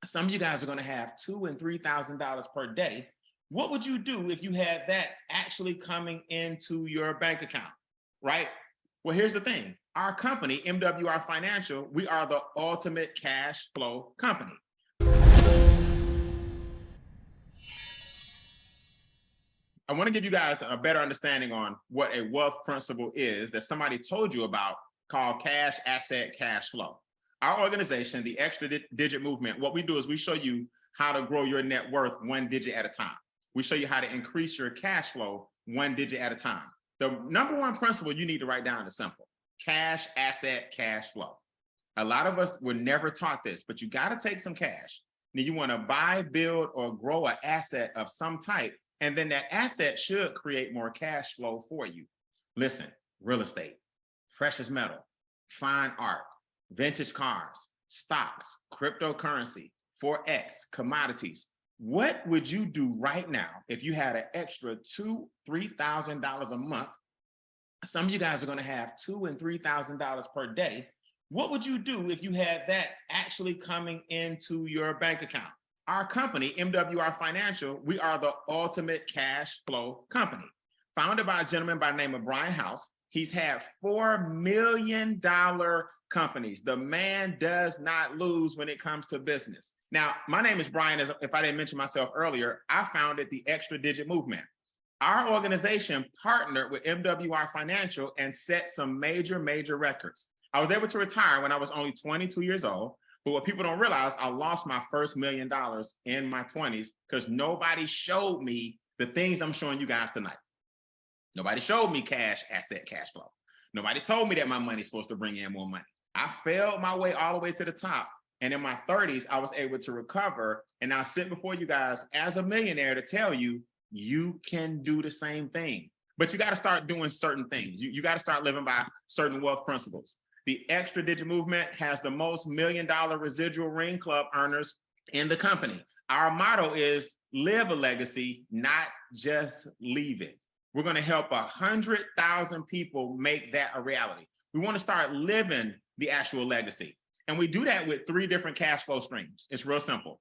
Some of you guys are going to have $2,000 and $3,000 per day. What would you do if you had that actually coming into your bank account, right? Well, here's the thing. Our company, MWR Financial, we are the ultimate cash flow company. I want to give you guys a better understanding on what a wealth principle is that somebody told you about, called cash asset cash flow. Our organization, the Extra Digit Movement, what we do is we show you how to grow your net worth one digit at a time. We show you how to increase your cash flow one digit at a time. The number one principle you need to write down is simple: cash asset cash flow. A lot of us were never taught this, but you got to take some cash. Now you want to buy, build, or grow an asset of some type, and then that asset should create more cash flow for you. Listen, real estate, precious metal, fine art, vintage cars, stocks, cryptocurrency, Forex, commodities. What would you do right now if you had an extra $2,000, $3,000 a month? Some of you guys are going to have $2,000 and $3,000 per day. What would you do if you had that actually coming into your bank account? Our company, MWR Financial, we are the ultimate cash flow company. Founded by a gentleman by the name of Brian House. He's had $4 million companies. The man does not lose when it comes to business. Now, my name is Brian. As if I didn't mention myself earlier, I founded the Extra Digit Movement. Our organization partnered with MWR Financial and set some major records. I was able to retire when I was only 22 years old. But what people don't realize, I lost my first $1 million in my 20s because nobody showed me the things I'm showing you guys tonight. Nobody showed me cash asset cash flow. Nobody told me that my money's supposed to bring in more money. I failed my way all the way to the top. And in my 30s, I was able to recover. And I sit before you guys as a millionaire to tell you, you can do the same thing. But you got to start doing certain things. You got to start living by certain wealth principles. The Extra Digit Movement has the most $1 million residual ring club earners in the company. Our motto is live a legacy, not just leave it. We're going to help 100,000 people make that a reality. We want to start living the actual legacy. And we do that with 3 different cash flow streams. It's real simple.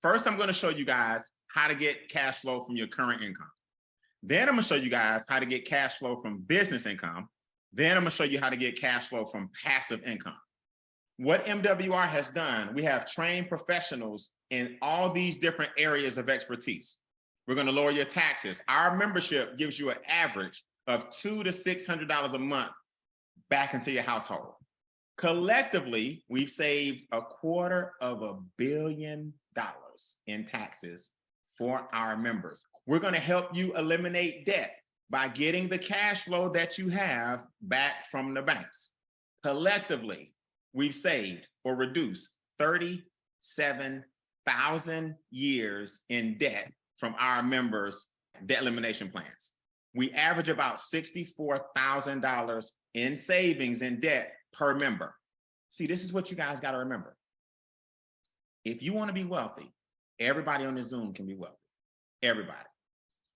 First, I'm going to show you guys how to get cash flow from your current income. Then I'm going to show you guys how to get cash flow from business income. Then I'm going to show you how to get cash flow from passive income. What MWR has done, we have trained professionals in all these different areas of expertise. We're going to lower your taxes. Our membership gives you an average of $200 to $600 a month back into your household. Collectively, we've saved $250 million in taxes for our members. We're going to help you eliminate debt by getting the cash flow that you have back from the banks. Collectively, we've saved or reduced 37,000 years in debt from our members' debt elimination plans. We average about $64,000 in savings in debt per member. See, this is what you guys got to remember. If you want to be wealthy, everybody on this Zoom can be wealthy. Everybody.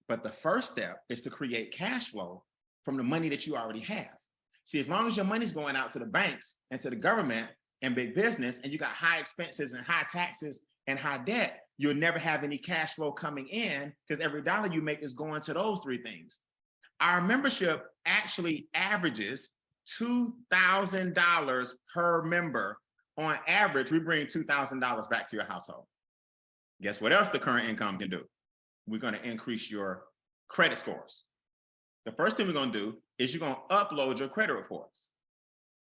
But the first step is to create cash flow from the money that you already have. See, as long as your money's going out to the banks and to the government and big business, and you got high expenses and high taxes and high debt, you'll never have any cash flow coming in because every dollar you make is going to those 3 things. Our membership actually averages $2,000 per member. On average, we bring $2,000 back to your household. Guess what else the current income can do? We're going to increase your credit scores. The first thing we're going to do is you're going to upload your credit reports.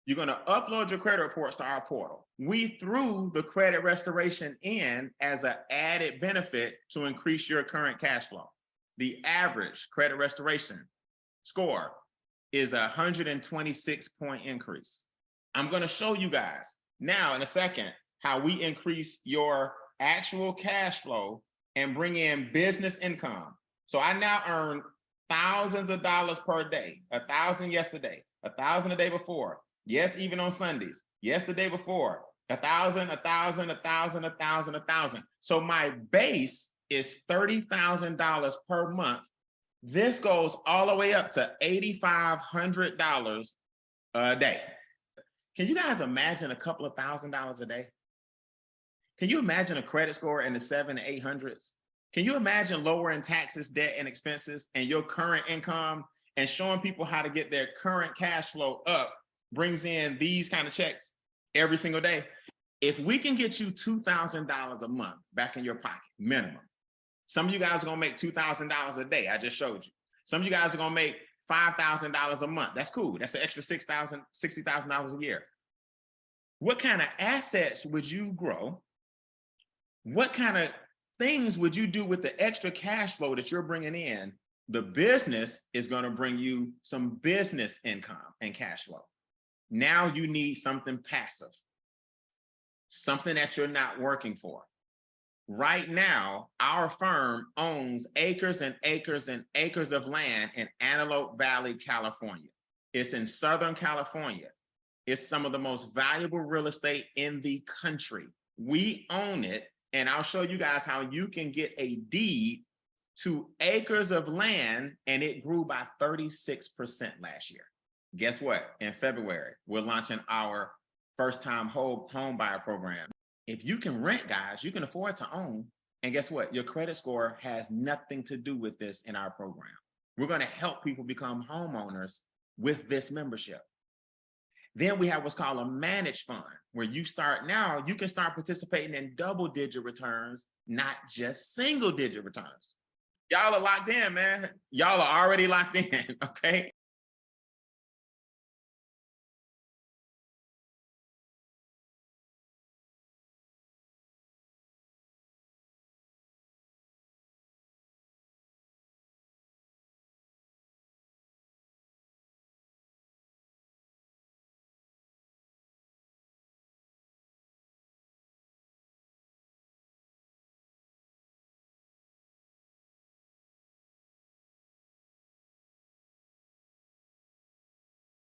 You're going to upload your credit reports to our portal. We threw the credit restoration in as an added benefit to increase your current cash flow. The average credit restoration score is a 126-point increase. I'm going to show you guys now in a second how we increase your actual cash flow and bring in business income. So I now earn thousands of dollars per day, 1,000 yesterday, 1,000 the day before. Yes, even on Sundays. Yes, the day before, 1,000, 1,000, 1,000, 1,000, 1,000. So my base is $30,000 per month. This goes all the way up to $8,500 a day. Can you guys imagine a couple of $1,000s a day? Can you imagine a credit score in the 700s and 800s? Can you imagine lowering taxes, debt, and expenses and your current income and showing people how to get their current cash flow up brings in these kind of checks every single day? If we can get you $2,000 a month back in your pocket, minimum. Some of you guys are gonna make $2,000 a day. I just showed you. Some of you guys are gonna make $5,000 a month. That's cool. That's an extra $6,000, $60,000 a year. What kind of assets would you grow? What kind of things would you do with the extra cash flow that you're bringing in? The business is going to bring you some business income and cash flow. Now you need something passive, something that you're not working for. Right now, our firm owns acres and acres and acres of land in Antelope Valley, California. It's in Southern California. It's some of the most valuable real estate in the country. We own it. And I'll show you guys how you can get a deed to acres of land, and it grew by 36% last year. Guess what? In February, we're launching our first-time home buyer program. If you can rent, guys, you can afford to own. And guess what? Your credit score has nothing to do with this in our program. We're going to help people become homeowners with this membership. Then we have what's called a managed fund, where you can start participating in double-digit returns, not just single-digit returns. Y'all are locked in, man. Y'all are already locked in, okay?